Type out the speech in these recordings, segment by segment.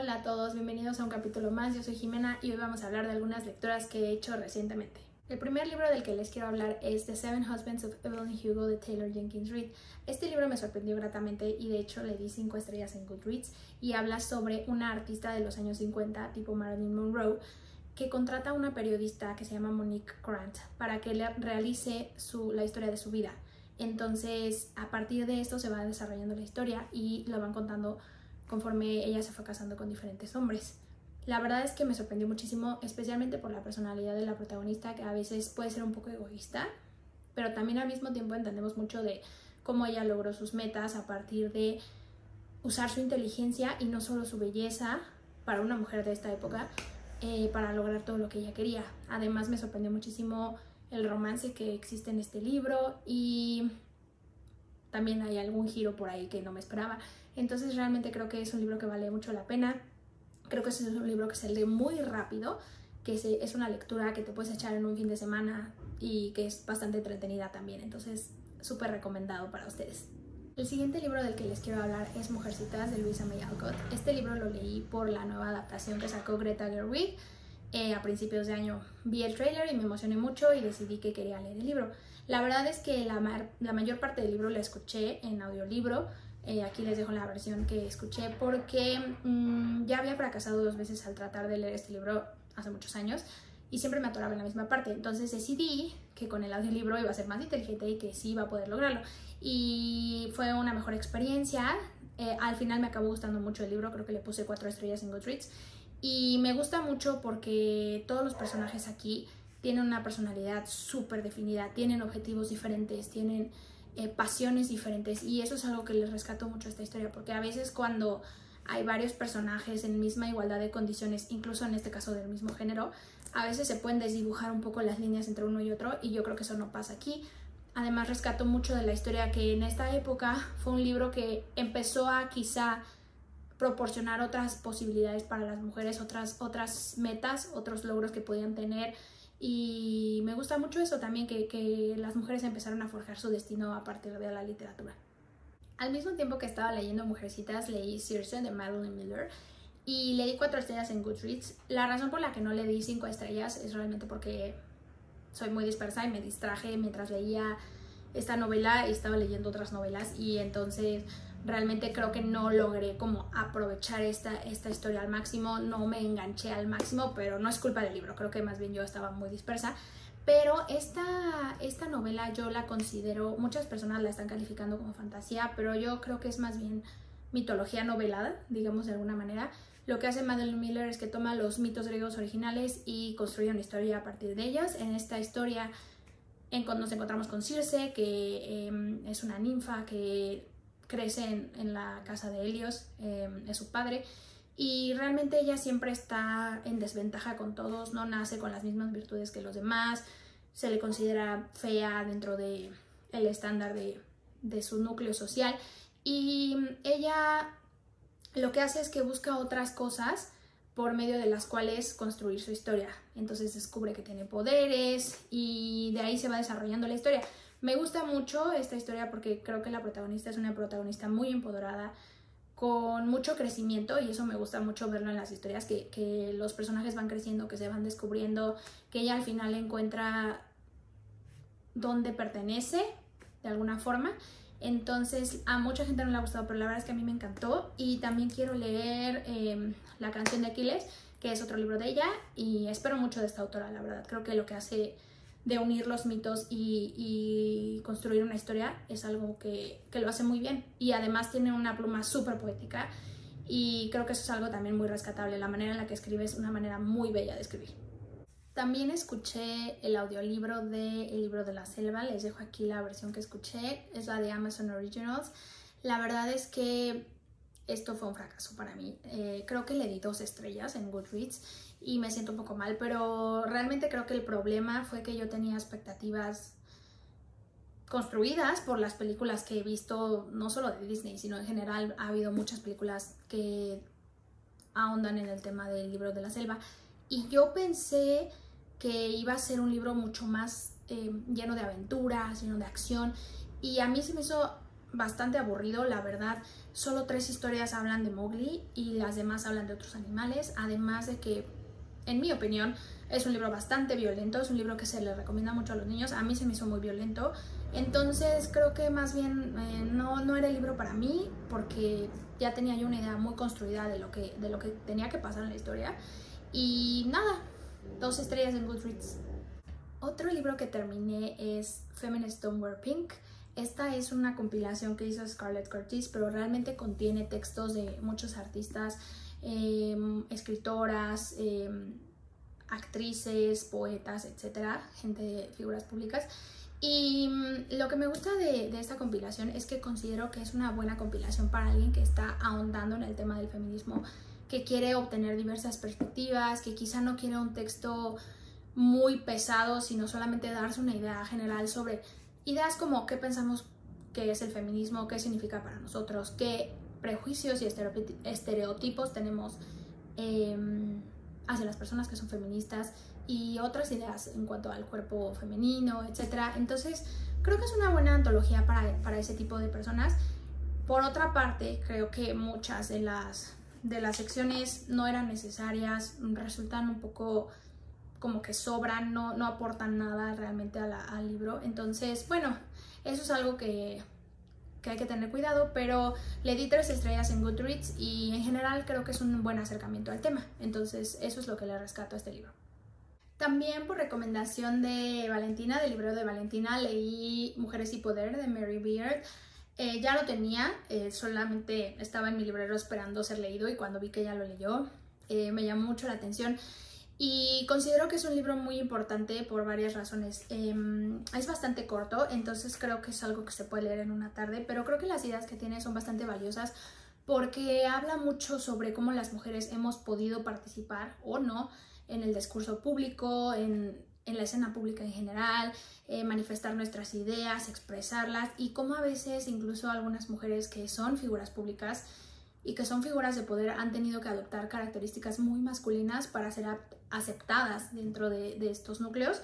Hola a todos, bienvenidos a un capítulo más. Yo soy Jimena y hoy vamos a hablar de algunas lecturas que he hecho recientemente. El primer libro del que les quiero hablar es The Seven Husbands of Evelyn Hugo de Taylor Jenkins Reid. Este libro me sorprendió gratamente y de hecho le di 5 estrellas en Goodreads y habla sobre una artista de los años 50 tipo Marilyn Monroe que contrata a una periodista que se llama Monique Grant para que le realice la historia de su vida. Entonces a partir de esto se va desarrollando la historia y lo van contando conforme ella se fue casando con diferentes hombres. La verdad es que me sorprendió muchísimo, especialmente por la personalidad de la protagonista, que a veces puede ser un poco egoísta, pero también al mismo tiempo entendemos mucho de cómo ella logró sus metas a partir de usar su inteligencia y no solo su belleza para una mujer de esta época, para lograr todo lo que ella quería. Además me sorprendió muchísimo el romance que existe en este libro y también hay algún giro por ahí que no me esperaba. Entonces realmente creo que es un libro que vale mucho la pena. Creo que es un libro que se lee muy rápido, que es una lectura que te puedes echar en un fin de semana y que es bastante entretenida también. Entonces súper recomendado para ustedes. El siguiente libro del que les quiero hablar es Mujercitas de Louisa May Alcott. Este libro lo leí por la nueva adaptación que sacó Greta Gerwig a principios de año. Vi el tráiler y me emocioné mucho y decidí que quería leer el libro. La verdad es que la mayor parte del libro la escuché en audiolibro. Aquí les dejo la versión que escuché porque ya había fracasado 2 veces al tratar de leer este libro hace muchos años y siempre me atoraba en la misma parte. Entonces decidí que con el audiolibro iba a ser más inteligente y que sí iba a poder lograrlo. Y fue una mejor experiencia. Al final me acabó gustando mucho el libro, creo que le puse 4 estrellas en Goodreads. Y me gusta mucho porque todos los personajes aquí tienen una personalidad súper definida, tienen objetivos diferentes, tienen pasiones diferentes y eso es algo que les rescato mucho a esta historia, porque a veces cuando hay varios personajes en misma igualdad de condiciones, incluso en este caso del mismo género, a veces se pueden desdibujar un poco las líneas entre uno y otro y yo creo que eso no pasa aquí. Además rescato mucho de la historia que en esta época fue un libro que empezó a quizá proporcionar otras posibilidades para las mujeres, otras metas, otros logros que podían tener. Y me gusta mucho eso también, que las mujeres empezaron a forjar su destino a partir de la literatura. Al mismo tiempo que estaba leyendo Mujercitas, leí Circe de Madeline Miller y le di 4 estrellas en Goodreads. La razón por la que no le di 5 estrellas es realmente porque soy muy dispersa y me distraje mientras leía esta novela y estaba leyendo otras novelas y entonces realmente creo que no logré como aprovechar esta historia al máximo, no me enganché al máximo, pero no es culpa del libro, creo que más bien yo estaba muy dispersa. Pero esta novela yo la considero, muchas personas la están calificando como fantasía, pero yo creo que es más bien mitología novelada, digamos de alguna manera. Lo que hace Madeline Miller es que toma los mitos griegos originales y construye una historia a partir de ellos. En esta historia nos encontramos con Circe, que es una ninfa que crece en la casa de Helios, es su padre, y realmente ella siempre está en desventaja con todos, no nace con las mismas virtudes que los demás, se le considera fea dentro del estándar de su núcleo social, y ella lo que hace es que busca otras cosas por medio de las cuales construir su historia. Entonces descubre que tiene poderes y de ahí se va desarrollando la historia. Me gusta mucho esta historia porque creo que la protagonista es una protagonista muy empoderada, con mucho crecimiento, y eso me gusta mucho verlo en las historias, que los personajes van creciendo, que se van descubriendo, que ella al final encuentra dónde pertenece de alguna forma. Entonces a mucha gente no le ha gustado, pero la verdad es que a mí me encantó. Y también quiero leer La canción de Aquiles, que es otro libro de ella, y espero mucho de esta autora, la verdad. Creo que lo que hace de unir los mitos y construir una historia es algo que lo hace muy bien, y además tiene una pluma súper poética y creo que eso es algo también muy rescatable. La manera en la que escribe es una manera muy bella de escribir. También escuché el audiolibro de El libro de la selva, les dejo aquí la versión que escuché, es la de Amazon Originals. La verdad es que esto fue un fracaso para mí. Creo que le di 2 estrellas en Goodreads y me siento un poco mal, pero realmente creo que el problema fue que yo tenía expectativas construidas por las películas que he visto, no solo de Disney, sino en general. Ha habido muchas películas que ahondan en el tema del libro de la selva y yo pensé que iba a ser un libro mucho más lleno de aventuras, lleno de acción, y a mí se me hizo bastante aburrido, la verdad. Solo 3 historias hablan de Mowgli y las demás hablan de otros animales, además de que, en mi opinión, es un libro bastante violento, es un libro que se le recomienda mucho a los niños. A mí se me hizo muy violento, entonces creo que más bien no era el libro para mí, porque ya tenía yo una idea muy construida de lo que tenía que pasar en la historia. Y nada, 2 estrellas en Goodreads. Otro libro que terminé es Feminist Don't Wear Pink. Esta es una compilación que hizo Scarlett Curtis, pero realmente contiene textos de muchos artistas, escritoras, actrices, poetas, etcétera, gente de figuras públicas. Y lo que me gusta de esta compilación es que considero que es una buena compilación para alguien que está ahondando en el tema del feminismo, que quiere obtener diversas perspectivas, que quizá no quiere un texto muy pesado, sino solamente darse una idea general sobre ideas como qué pensamos que es el feminismo, qué significa para nosotros, qué prejuicios y estereotipos tenemos hacia las personas que son feministas y otras ideas en cuanto al cuerpo femenino, etc. Entonces creo que es una buena antología para ese tipo de personas. Por otra parte, creo que muchas de las secciones no eran necesarias, resultan un poco como que sobran, no aportan nada realmente al libro. Entonces, bueno, eso es algo que hay que tener cuidado, pero le di 3 estrellas en Goodreads y en general creo que es un buen acercamiento al tema. Entonces, eso es lo que le rescato a este libro. También por recomendación de Valentina, del libro de Valentina, leí Mujeres y Poder de Mary Beard. Ya lo tenía, solamente estaba en mi librero esperando ser leído y cuando vi que ya lo leyó, me llamó mucho la atención. Y considero que es un libro muy importante por varias razones. Es bastante corto, entonces creo que es algo que se puede leer en una tarde, pero creo que las ideas que tiene son bastante valiosas porque habla mucho sobre cómo las mujeres hemos podido participar o no en el discurso público, en la escena pública en general, manifestar nuestras ideas, expresarlas, y cómo a veces incluso algunas mujeres que son figuras públicas y que son figuras de poder han tenido que adoptar características muy masculinas para ser aceptadas dentro de estos núcleos.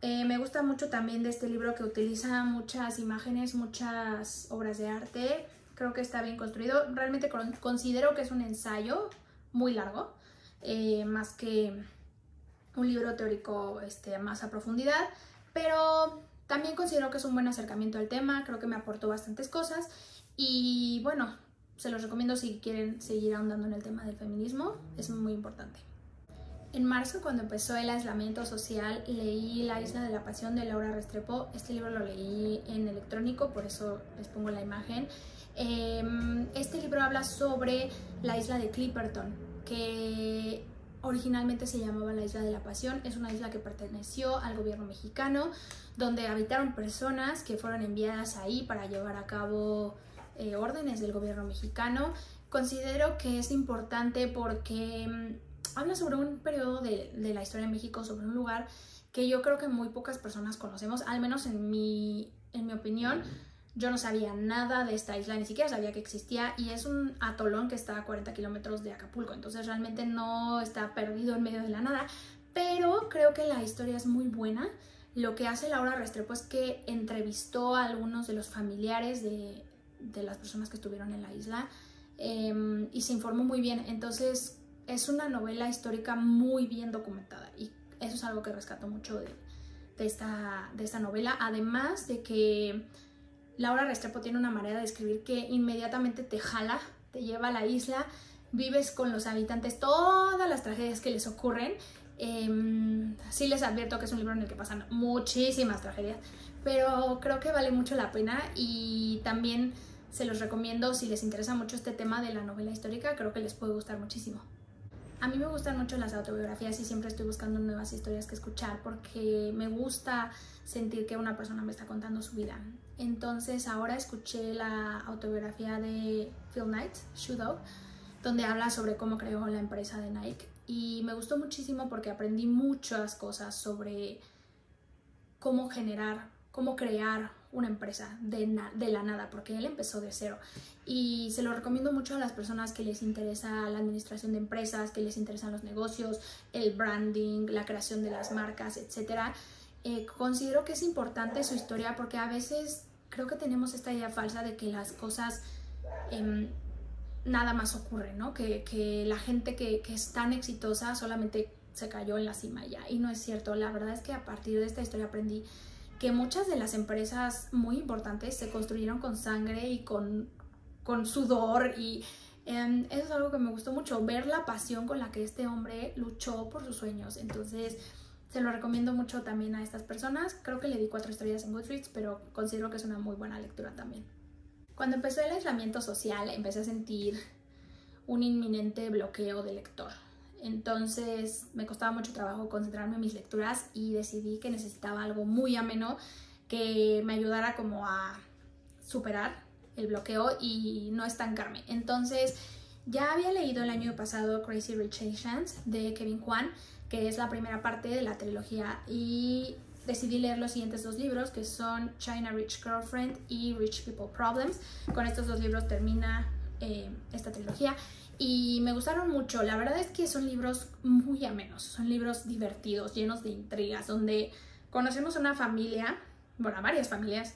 Me gusta mucho también de este libro que utiliza muchas imágenes, muchas obras de arte. Creo que está bien construido. Realmente considero que es un ensayo muy largo, más que un libro teórico más a profundidad, pero también considero que es un buen acercamiento al tema. Creo que me aportó bastantes cosas y bueno, se los recomiendo si quieren seguir ahondando en el tema del feminismo, es muy importante. En marzo, cuando empezó el aislamiento social, leí La Isla de la Pasión de Laura Restrepo. Este libro lo leí en electrónico, por eso les pongo la imagen. Este libro habla sobre la isla de Clipperton, que originalmente se llamaba la Isla de la Pasión. Es una isla que perteneció al gobierno mexicano, donde habitaron personas que fueron enviadas ahí para llevar a cabo órdenes del gobierno mexicano. Considero que es importante porque habla sobre un periodo de la historia de México, sobre un lugar que yo creo que muy pocas personas conocemos, al menos en mi opinión. Yo no sabía nada de esta isla, ni siquiera sabía que existía, y es un atolón que está a 40 kilómetros de Acapulco, entonces realmente no está perdido en medio de la nada, pero creo que la historia es muy buena. Lo que hace Laura Restrepo es que entrevistó a algunos de los familiares de las personas que estuvieron en la isla y se informó muy bien. Entonces es una novela histórica muy bien documentada y eso es algo que rescato mucho de esta novela, además de que Laura Restrepo tiene una manera de escribir que inmediatamente te jala, te lleva a la isla, vives con los habitantes todas las tragedias que les ocurren. Sí les advierto que es un libro en el que pasan muchísimas tragedias, pero creo que vale mucho la pena y también se los recomiendo si les interesa mucho este tema de la novela histórica. Creo que les puede gustar muchísimo. A mí me gustan mucho las autobiografías y siempre estoy buscando nuevas historias que escuchar porque me gusta sentir que una persona me está contando su vida. Entonces ahora escuché la autobiografía de Phil Knight, Shoe Dog, donde habla sobre cómo creó la empresa de Nike, y me gustó muchísimo porque aprendí muchas cosas sobre cómo crear una empresa de la nada, porque él empezó de cero. Y se lo recomiendo mucho a las personas que les interesa la administración de empresas, que les interesan los negocios, el branding, la creación de las marcas, etc. Considero que es importante su historia porque a veces creo que tenemos esta idea falsa de que las cosas nada más ocurren, ¿no? Que la gente que es tan exitosa solamente se cayó en la cima ya, y no es cierto. La verdad es que a partir de esta historia aprendí que muchas de las empresas muy importantes se construyeron con sangre y con sudor, y eso es algo que me gustó mucho, ver la pasión con la que este hombre luchó por sus sueños. Entonces se lo recomiendo mucho también a estas personas. Creo que le di 4 estrellas en Goodreads, pero considero que es una muy buena lectura también. Cuando empezó el aislamiento social, empecé a sentir un inminente bloqueo de lector. Entonces me costaba mucho trabajo concentrarme en mis lecturas y decidí que necesitaba algo muy ameno que me ayudara como a superar el bloqueo y no estancarme. Entonces ya había leído el año pasado Crazy Rich Asians de Kevin Kwan, que es la primera parte de la trilogía, y decidí leer los siguientes 2 libros, que son China Rich Girlfriend y Rich People Problems. Con estos 2 libros termina esta trilogía y me gustaron mucho. La verdad es que son libros muy amenos, son libros divertidos, llenos de intrigas, donde conocemos a una familia, bueno, a varias familias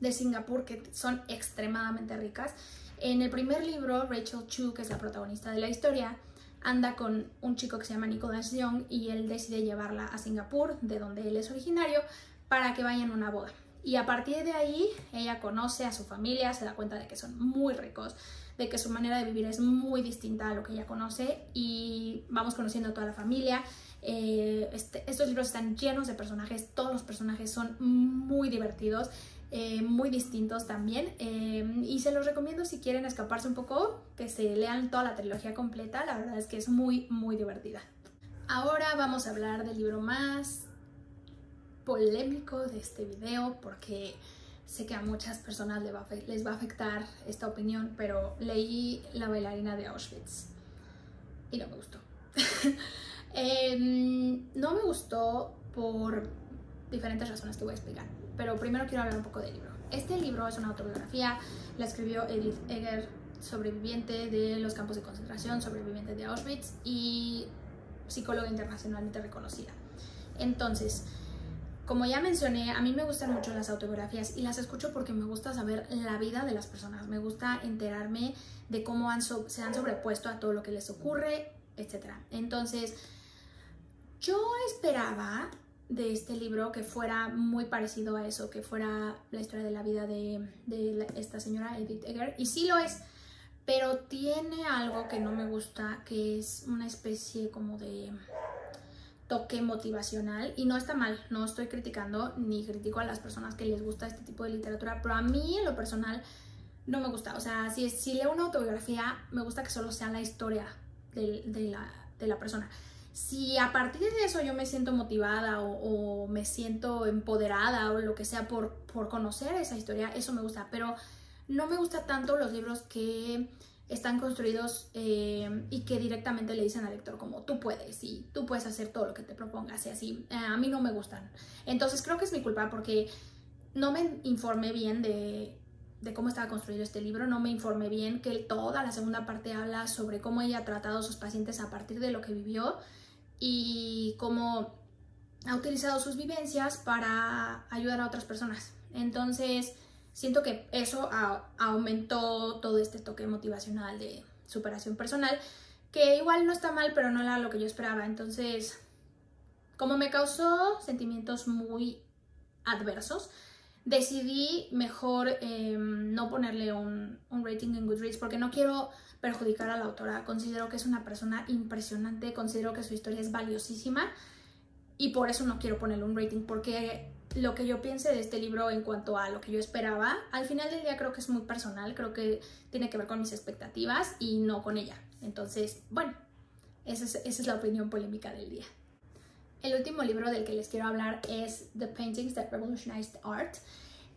de Singapur que son extremadamente ricas. En el primer libro, Rachel Chu, que es la protagonista de la historia, anda con un chico que se llama Nicholas Young y él decide llevarla a Singapur, de donde él es originario, para que vayan a una boda. Y a partir de ahí, ella conoce a su familia, se da cuenta de que son muy ricos, de que su manera de vivir es muy distinta a lo que ella conoce, y vamos conociendo a toda la familia. Estos libros están llenos de personajes, todos los personajes son muy divertidos, muy distintos también, y se los recomiendo si quieren escaparse un poco, que se lean toda la trilogía completa. La verdad es que es muy divertida. Ahora vamos a hablar del libro más polémico de este video, porque sé que a muchas personas les va a afectar esta opinión, pero leí La bailarina de Auschwitz y no me gustó. No me gustó por diferentes razones que voy a explicar, pero primero quiero hablar un poco del libro. Este libro es una autobiografía, la escribió Edith Eger, sobreviviente de los campos de concentración, sobreviviente de Auschwitz y psicóloga internacionalmente reconocida. Entonces, como ya mencioné, a mí me gustan mucho las autobiografías y las escucho porque me gusta saber la vida de las personas, me gusta enterarme de cómo se han sobrepuesto a todo lo que les ocurre, etc. Entonces, yo esperaba de este libro que fuera muy parecido a eso, que fuera la historia de la vida de esta señora Edith Eger, y sí lo es, pero tiene algo que no me gusta, que es una especie como de toque motivacional, y no está mal, no estoy criticando ni critico a las personas que les gusta este tipo de literatura, pero a mí en lo personal no me gusta. O sea, si leo una autobiografía, me gusta que solo sea la historia de la persona. Si a partir de eso yo me siento motivada o me siento empoderada o lo que sea por conocer esa historia, eso me gusta, pero no me gusta tanto los libros que están construidos y que directamente le dicen al lector como tú puedes y tú puedes hacer todo lo que te propongas y así. A mí no me gustan. Entonces creo que es mi culpa porque no me informé bien de cómo estaba construido este libro, no me informé bien que toda la segunda parte habla sobre cómo ella ha tratado a sus pacientes a partir de lo que vivió y cómo ha utilizado sus vivencias para ayudar a otras personas. Entonces siento que eso aumentó todo este toque motivacional de superación personal, que igual no está mal, pero no era lo que yo esperaba. Entonces, como me causó sentimientos muy adversos, decidí mejor no ponerle un rating en Goodreads, porque no quiero perjudicar a la autora. Considero que es una persona impresionante, considero que su historia es valiosísima y por eso no quiero ponerle un rating, porque lo que yo piense de este libro en cuanto a lo que yo esperaba, al final del día creo que es muy personal, creo que tiene que ver con mis expectativas y no con ella. Entonces, bueno, esa es la opinión polémica del día. El último libro del que les quiero hablar es The Paintings That Revolutionized Art.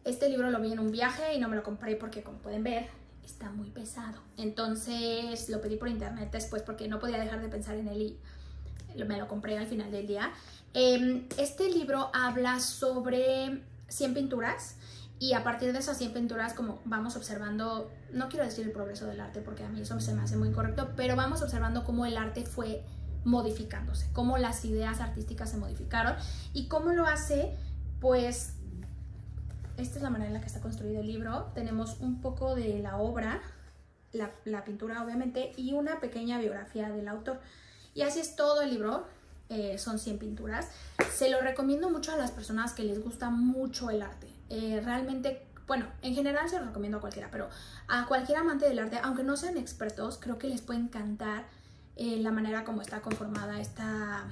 Este libro lo vi en un viaje y no me lo compré porque, como pueden ver, está muy pesado. Entonces lo pedí por internet después porque no podía dejar de pensar en él y me lo compré al final del día. Este libro habla sobre 100 pinturas y a partir de esas 100 pinturas, como vamos observando, no quiero decir el progreso del arte porque a mí eso se me hace muy incorrecto, pero vamos observando cómo el arte fue modificándose, cómo las ideas artísticas se modificaron y cómo lo hace, pues, esta es la manera en la que está construido el libro. Tenemos un poco de la obra, la pintura obviamente, y una pequeña biografía del autor. Y así es todo el libro, son 100 pinturas. Se lo recomiendo mucho a las personas que les gusta mucho el arte. Realmente, bueno, en general se lo recomiendo a cualquiera, pero a cualquier amante del arte, aunque no sean expertos, creo que les puede encantar la manera como está conformada esta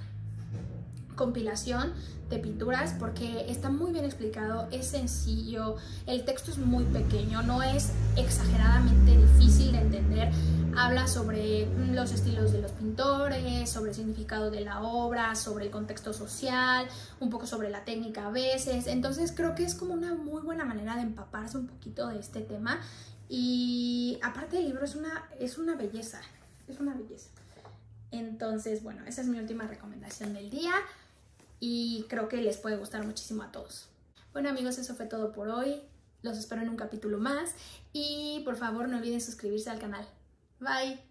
compilación de pinturas, porque está muy bien explicado, es sencillo, el texto es muy pequeño, no es exageradamente difícil de entender. Habla sobre los estilos de los pintores, sobre el significado de la obra, sobre el contexto social, un poco sobre la técnica a veces. Entonces creo que es como una muy buena manera de empaparse un poquito de este tema. Y aparte el libro es una belleza, es una belleza. Entonces, bueno, esa es mi última recomendación del día y creo que les puede gustar muchísimo a todos. Bueno amigos, eso fue todo por hoy. Los espero en un capítulo más y por favor no olviden suscribirse al canal. Bye.